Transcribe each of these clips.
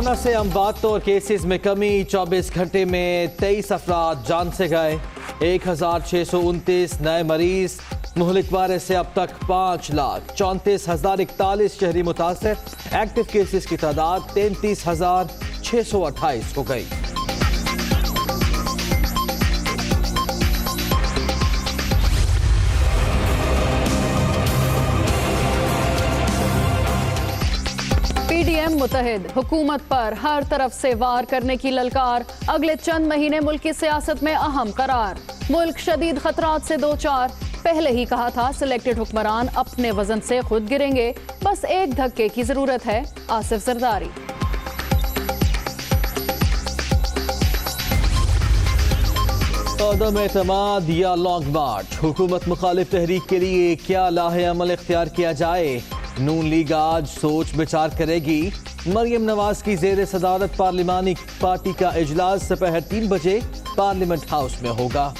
Corona से अमवात और cases में कमी। 24 घंटे में 23 अफराद जान से गए। 1629 नए मरीज। मुहलिक वायरस से अब तक 5,34,041 शहरी मुतासर। एक्टिव केसेस की तादाद 33,628 हो गई। पीडीएम मुतहिद, हुकूमत पर हर तरफ से वार करने की ललकार। अगले चंद महीने मुल्क की सियासत में अहम करार। मुल्क शदीद खतरात से दो चार। पहले ही कहा था सिलेक्टेड हुक्मरान अपने वजन से खुद गिरेंगे, बस एक धक्के की जरूरत है। आसिफ जरदारी। अदम एतमाद या लॉन्ग मार्च, हुकूमत मुखालिफ तहरीक के लिए क्या लाहे अमल इख्तियार किया जाए। नून लीग आज सोच विचार करेगी। मरियम नवाज की जेर सदारत पार्लिमानी पार्टी का इजलास दोपहर 3 बजे पार्लियामेंट हाउस में होगा।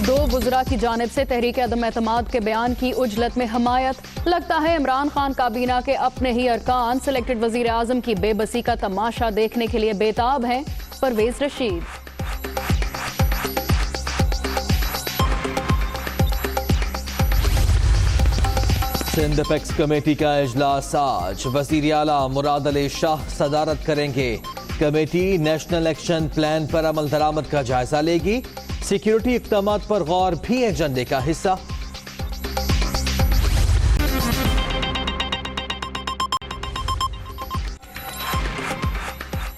दो वुज़रा की जानिब से तहरीक अदम एतमाद के बयान की उजलत में हमायत। लगता है इमरान खान काबीना के अपने ही अरकान सिलेक्टेड वजीर आजम की बेबसी का तमाशा देखने के लिए बेताब हैं। परवेज रशीद। सिंध एपेक्स कमेटी का इजलास आज। वजीर आला मुराद अली शाह सदारत करेंगे। कमेटी नेशनल एक्शन प्लान पर अमल दरामद का जायजा लेगी। सिक्योरिटी इक़दामात पर गौर भी एजेंडे का हिस्सा।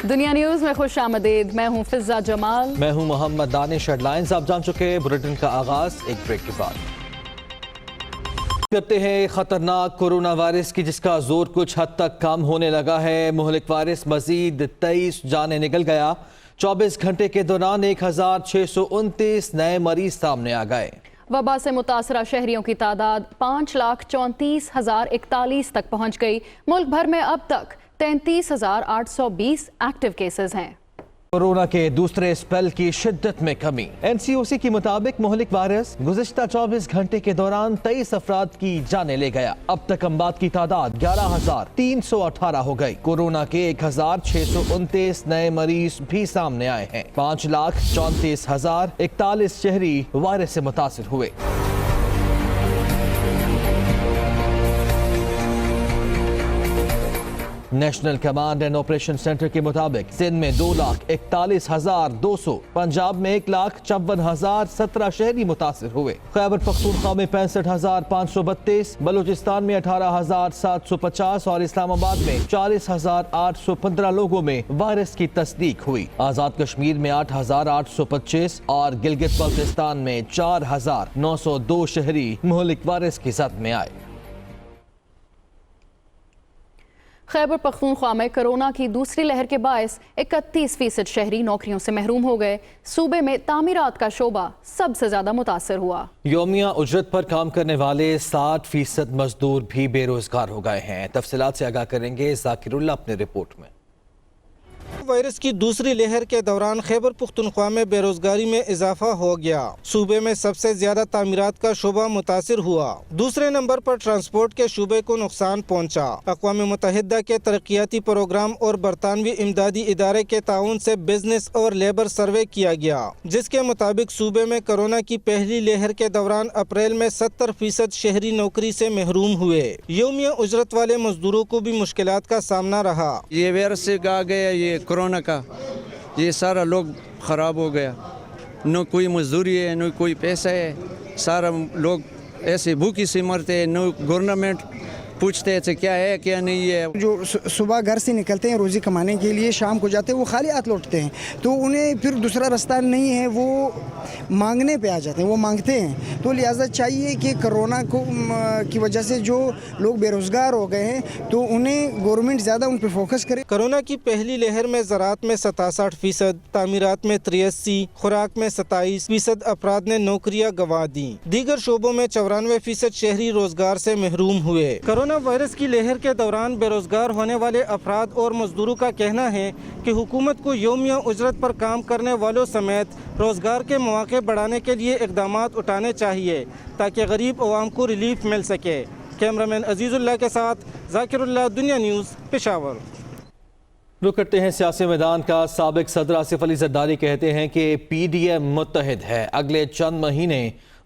दुनिया न्यूज में खुश आमदीद। मैं हूं फिजा जमाल। मैं हूं मोहम्मद दानिश। हेडलाइंस आप जान चुके। बुलेटिन का आगाज एक ब्रेक के बाद करते हैं। खतरनाक कोरोना वायरस की जिसका जोर कुछ हद तक कम होने लगा है। मुहलिक वायरस मजीद 23 जाने निकल गया। 24 घंटे के दौरान 1629 नए मरीज सामने आ गए। वबा से मुतासरा शहरियों की तादाद 5,34,041 तक पहुंच गई। मुल्क भर में अब तक 33,820 एक्टिव केसेस हैं। कोरोना के दूसरे स्पेल की शिद्दत में कमी। एनसीओसी के मुताबिक मुहलिक वायरस गुज़िश्ता 24 घंटे के दौरान 23 अफराद की जानें ले गया। अब तक अमवात की तादाद 11,318 हो गई। कोरोना के 1,629 नए मरीज भी सामने आए हैं। 5,34,041 शहरी वायरस से मुतासिर हुए। National command and operation centre के मुताबिक सिंध में 2,41,200, पंजाब में 1,54,017 शहरी मुतासिर हुए। खैबर पख्तूनख्वा में 65,532, बलूचिस्तान में 18,750 और इस्लामाबाद में 40,815 लोगों में वायरस की तस्दीक हुई। आजाद कश्मीर में 8,825 और गिलगित बल्तिस्तान में 4,902 शहरी मुहलिक वायरस की जद में आए। खैबर पख्तूनख्वा में कोरोना की दूसरी लहर के बायस 31% शहरी नौकरियों से महरूम हो गए। सूबे में तामीरात का शोबा सबसे ज्यादा मुतासर हुआ। यौमिया उजरत पर काम करने वाले 60% मजदूर भी बेरोजगार हो गए हैं। तफसीलात से आगाह करेंगे जाकिरुल्लाह अपने रिपोर्ट में। वायरस की दूसरी लहर के दौरान खैबर पख्तूनख्वा में बेरोजगारी में इजाफा हो गया। सूबे में सबसे ज्यादा तामीरात का शोबा मुतासिर हुआ। दूसरे नंबर पर ट्रांसपोर्ट के शोबे को नुकसान पहुंचा। अक़वाम मुत्तहिदा के तरक्याती प्रोग्राम और बरतानवी इमदादी इदारे के ताउन से बिजनेस और लेबर सर्वे किया गया, जिसके मुताबिक सूबे में कोरोना की पहली लहर के दौरान अप्रैल में 70% शहरी नौकरी से महरूम हुए। यौमिया उजरत वाले मजदूरों को भी मुश्किलात का सामना रहा। ये वायरस से आ गया, ये कोरोना का, ये सारा लोग ख़राब हो गया। न कोई मजदूरी है, न कोई पैसा है। सारा लोग ऐसे भूखी से मरते हैं। न गवर्नमेंट पूछते हैं क्या है क्या नहीं है। जो सुबह घर से निकलते हैं रोज़ी कमाने के लिए, शाम को जाते हैं, वो खाली हाथ लौटते हैं, तो उन्हें फिर दूसरा रास्ता नहीं है, वो मांगने पे आ जाते हैं, वो मांगते हैं। तो लिहाजा चाहिए कि कोरोना की वजह से जो लोग बेरोज़गार हो गए हैं, तो उन्हें गवर्नमेंट ज़्यादा उन पर फोकस करे। कोरोना की पहली लहर में ज़राअत में 67%, तामीरात में 83%, खुराक में 27% अफराद ने नौकरियां गंवा दी। दीगर शोबों में 94% शहरी रोजगार से महरूम हुए। कोरोना वायरस की लहर के दौरान बेरोजगार होने वाले अफराद और मजदूरों का कहना है कि हुकूमत को यौमिया उजरत पर काम करने वालों समेत रोजगार के मौके बढ़ाने के लिए इकदामात उठाने चाहिए ताकि गरीब अवाम को रिलीफ मिल सके। कैमरामैन अजीजुल्लाह के साथ जाकिरुल्लाह, दुनिया न्यूज़, पेशावर। रुक करते हैं सियासी मैदान का। साबिक सदर आसिफ अली जरदारी कहते हैं कि PDM मुत्तहिद है, अगले चंद महीने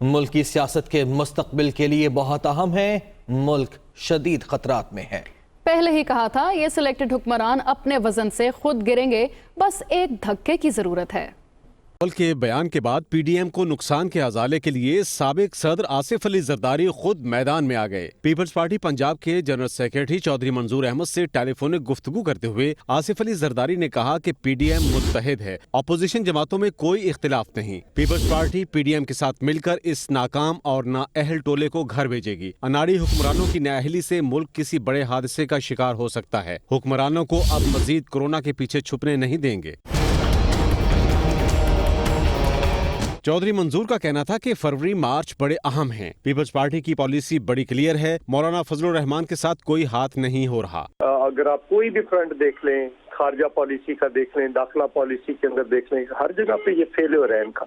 मुल्क की सियासत के मुस्तकबिल के लिए बहुत अहम है, मुल्क शदीद खतरात में है। पहले ही कहा था ये सिलेक्टेड हुक्मरान अपने वजन से खुद गिरेंगे, बस एक धक्के की जरूरत है। कल के बयान के बाद PDM को नुकसान के अजाले के लिए साबिक सदर आसिफ अली जरदारी खुद मैदान में आ गए। पीपल्स पार्टी पंजाब के जनरल सेक्रेटरी चौधरी मंजूर अहमद से टेलीफोनिक गुफ्तगू करते हुए आसिफ अली जरदारी ने कहा कि PDM मुत्तहिद है, अपोजिशन जमातों में कोई इख्तिलाफ नहीं। पीपल्स पार्टी PDM के साथ मिलकर इस नाकाम और नाअहल टोले को घर भेजेगी। अनाड़ी हुक्मरानों की नाअहली से मुल्क किसी बड़े हादसे का शिकार हो सकता है। हुक्मरानों को अब मजीद कोरोना के पीछे छुपने नहीं देंगे। चौधरी मंजूर का कहना था कि फरवरी मार्च बड़े अहम हैं। पीपल्स पार्टी की पॉलिसी बड़ी क्लियर है, मौलाना फजलुर रहमान के साथ कोई हाथ नहीं हो रहा। अगर आप कोई भी फ्रंट देख लें, खारजा पॉलिसी का देख लें, दाखिला पॉलिसी के अंदर देख लें, हर जगह पे ये फेलियर है इनका।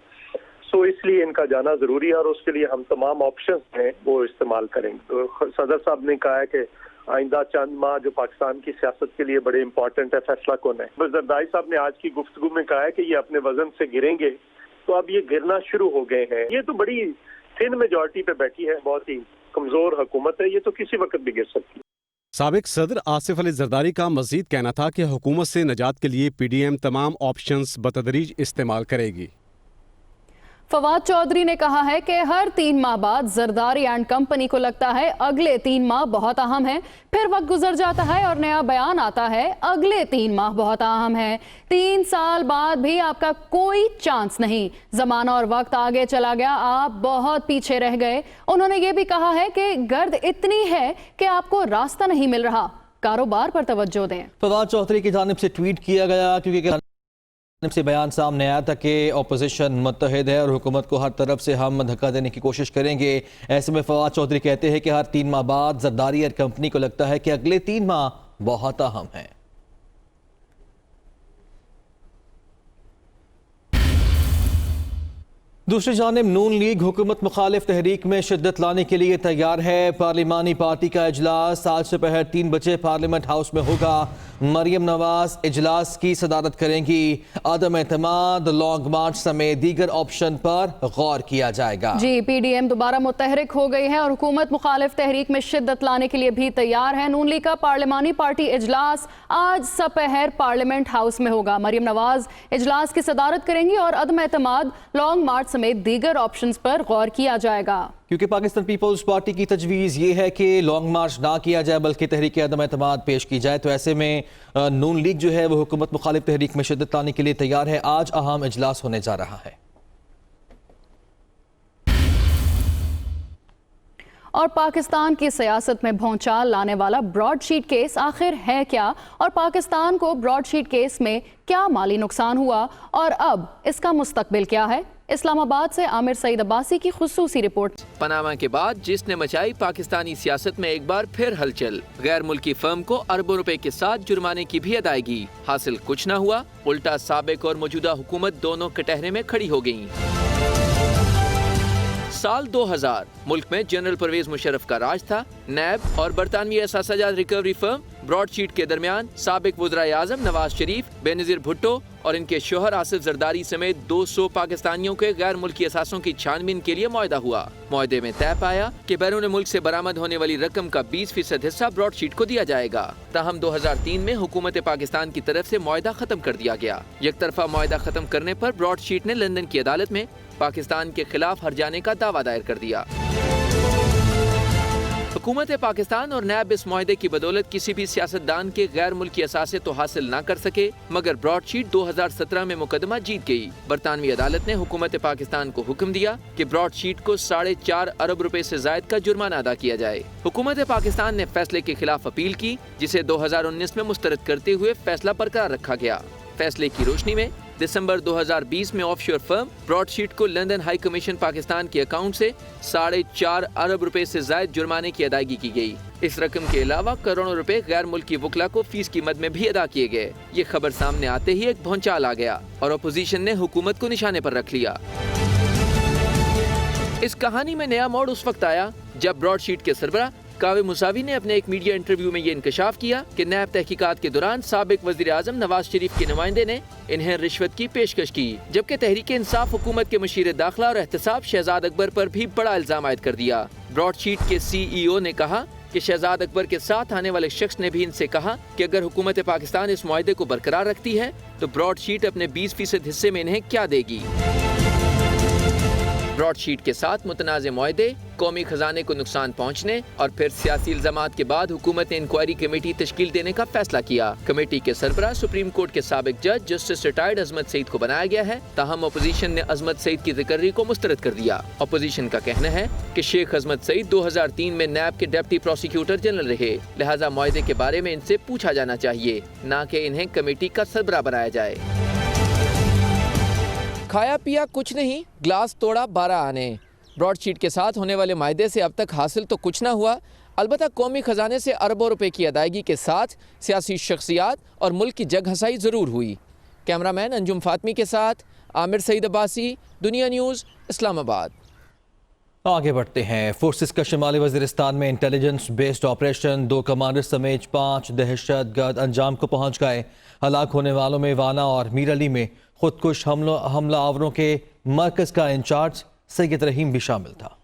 सो इसलिए इनका जाना जरूरी है और उसके लिए हम तमाम ऑप्शंस हैं वो इस्तेमाल करेंगे। तो सदर साहब ने कहा है कि आइंदा चंद माह जो पाकिस्तान की सियासत के लिए बड़े इंपॉर्टेंट है, फैसला कौन है। जरदारी साहब ने आज की गुफ्तगू में कहा है कि ये अपने वजन से गिरेंगे, तो अब ये गिरना शुरू हो गए हैं। ये तो बड़ी थिन मेजॉरिटी पे बैठी है, बहुत ही कमजोर हुकूमत है, ये तो किसी वक्त भी गिर सकती है। साबिक सदर आसिफ अली जरदारी का मजीद कहना था कि हुकूमत से निजात के लिए PDM तमाम ऑप्शंस बतदरीज इस्तेमाल करेगी। फवाद चौधरी ने कहा है कि हर 3 माह बाद जरदारी एंड कंपनी को लगता है अगले 3 माह बहुत अहम है, फिर वक्त गुजर जाता है और नया बयान आता है अगले 3 माह बहुत अहम है। 3 साल बाद भी आपका कोई चांस नहीं, जमाना और वक्त आगे चला गया, आप बहुत पीछे रह गए। उन्होंने ये भी कहा है कि गर्द इतनी है कि आपको रास्ता नहीं मिल रहा, कारोबार पर तवज्जो दें। फवाद चौधरी की जानिब से ट्वीट किया गया क्योंकि से बयान सामने आया था कि अपोजिशन मुत्तहिद है और हुकूमत को हर तरफ से हम धक्का देने की कोशिश करेंगे। ऐसे में फवाद चौधरी कहते हैं कि हर 3 माह बाद जरदारी और कंपनी को लगता है कि अगले 3 माह बहुत अहम हैं। दूसरी जानिब नून लीग हुकूमत मुखालिफ तहरीक में शिद्दत लाने के लिए तैयार है। पार्लिमानी पार्टी का इजलास आज दोपहर 3 बजे पार्लियामेंट हाउस में होगा। मरियम नवाज इजलास की सदारत करेंगी। अदम एतमाद, लॉन्ग मार्च समेत दीगर ऑप्शन पर गौर किया जाएगा। जी, PDM दोबारा मुतहरिक हो गई है और हुकूमत मुखालिफ तहरीक में शिद्दत लाने के लिए भी तैयार है। नून लीग का पार्लिमानी पार्टी इजलास आज दोपहर पार्लियामेंट हाउस में होगा। मरियम नवाज इजलास की सदारत करेंगी और अदम एतमाद, लॉन्ग मार्च समेत दीगर ऑप्शंस पर गौर किया जाएगा। क्योंकि पाकिस्तान पीपल्स पार्टी की तजवीज़ ये है कि लॉन्ग मार्च ना किया जाए बल्कि तहरीक अदम एतमाद पेश की जाए, तो ऐसे में नून लीग जो है वो हुकूमत मुखालिफ तहरीक में शिद्दत लाने के लिए तैयार है। आज अहम इजलास होने जा रहा है। और पाकिस्तान की सियासत में भौचाल लाने वाला ब्रॉडशीट केस आखिर है क्या, और पाकिस्तान को ब्रॉडशीट केस में क्या माली नुकसान हुआ और अब इसका मुस्तकबिल क्या है। इस्लामाबाद से आमिर सईद अब्बासी की खुसूसी रिपोर्ट। पनामा के बाद जिसने मचाई पाकिस्तानी सियासत में एक बार फिर हलचल, गैर मुल्की फर्म को अरबों रुपए के साथ जुर्माने की भी अदायगी, हासिल कुछ न हुआ, उल्टा साबिक और मौजूदा हुकूमत दोनों कटहरे में खड़ी हो गयी। साल 2000 मुल्क में जनरल परवेज मुशर्रफ का राज था। नैब और बरतानवी असासाजात रिकवरी फर्म ब्रॉडशीट के दरमियान साबिक वज़ीर आज़म नवाज शरीफ, बेनज़ीर भुट्टो और इनके शोहर आसिफ जरदारी समेत 200 पाकिस्तानियों के गैर मुल्की असासों की छानबीन के लिए मुआहदा हुआ। मुआहदे में तय पाया कि बैरून मुल्क से बरामद होने वाली रकम का 20% हिस्सा ब्रॉडशीट को दिया जाएगा। ताहम 2003 में हुकूमत पाकिस्तान की तरफ से मुआहदा खत्म कर दिया गया। एक तरफा मुआहदा खत्म करने पर ब्रॉडशीट ने लंदन की अदालत में पाकिस्तान के खिलाफ हर जाने का दावा दायर कर दिया। हुकूमत पाकिस्तान और नैब इस मुआहदे की बदौलत किसी भी सियासतदान के गैर मुल्की असासे तो हासिल न कर सके, मगर ब्रॉडशीट 2017 में मुकदमा जीत गई। बरतानवी अदालत ने हुकूमत पाकिस्तान को हुक्म दिया कि ब्रॉडशीट को 4.5 अरब रुपए से जायद का जुर्माना अदा किया जाए। हुकूमत पाकिस्तान ने फैसले के खिलाफ अपील की, जिसे 2019 में मुस्तरद करते हुए फैसला बरकरार रखा गया। फैसले की रोशनी में दिसंबर 2020 में ऑफशोर फर्म ब्रॉडशीट को लंदन हाई कमीशन पाकिस्तान के अकाउंट से 4.5 अरब रुपए से जायद जुर्माने की अदायगी की गई। इस रकम के अलावा करोड़ों रुपए गैर मुल्की वकला को फीस की मद में भी अदा किए गए। ये खबर सामने आते ही एक भौचाल आ गया और अपोजिशन ने हुकूमत को निशाने पर रख लिया। इस कहानी में नया मोड़ उस वक्त आया जब ब्रॉडशीट के सरबराह कावे मुसावी ने अपने एक मीडिया इंटरव्यू में ये इंकशाफ किया कि नैब तहकीकात के दौरान साबिक वज़ीर आज़म नवाज शरीफ के नुमाइंदे ने इन्हें रिश्वत की पेशकश की, जबकि तहरीक इंसाफ हुकूमत के मुशीर दाखिला और एहतसाब शहजाद अकबर पर भी बड़ा इल्जाम आयद कर दिया। ब्रॉडशीट के CEO ने कहा कि शहजाद अकबर के साथ आने वाले शख्स ने भी इनसे कहा कि अगर हुकूमत पाकिस्तान इस मुआहदे को बरकरार रखती है तो ब्रॉडशीट अपने 20% हिस्से में इन्हें क्या देगी। ब्रॉडशीट के साथ मुतनाज़ मुआहदे, कौमी खजाने को नुकसान पहुँचने और फिर सियासी इल्जामात के बाद हुकूमत ने इंक्वायरी कमेटी तश्कील देने का फैसला किया। कमेटी के सरबराह सुप्रीम कोर्ट के साबिक जज जस्टिस रिटायर्ड अजमत सईद को बनाया गया है। ताहम अपोजिशन ने अजमत सईद की जिक्री को मुस्तरद कर दिया। अपोजिशन का कहना है कि शेख अजमत सईद 2003 में नैब के डिप्टी प्रोसिक्यूटर जनरल रहे, लिहाजा मुआहदे के बारे में इनसे पूछा जाना चाहिए, न कि इन्हें कमेटी का सरबराह बनाया जाए। खाया पिया कुछ नहीं, ग्लास तोड़ा 12 आने। ब्रॉडशीट के साथ होने वाले मायदे से अब तक हासिल तो कुछ ना हुआ, अलबत्ता कौमी खजाने से अरबों रुपए की अदायगी के साथ सियासी शख्सियात और मुल्क की जग हसाई ज़रूर हुई। कैमरामैन अंजुम फातमी के साथ आमिर सईद अब्बासी, दुनिया न्यूज़, इस्लामाबाद। आगे बढ़ते हैं। फोर्सेस का शिमाली वज़ीरिस्तान में इंटेलिजेंस बेस्ड ऑपरेशन, 2 कमांडर समेत 5 दहशतगर्द अंजाम को पहुंच गए। हलाक होने वालों में वाना और मीर अली में खुदकुश हमला आवरों के मरकज़ का इंचार्ज सैयद रहीम भी शामिल था।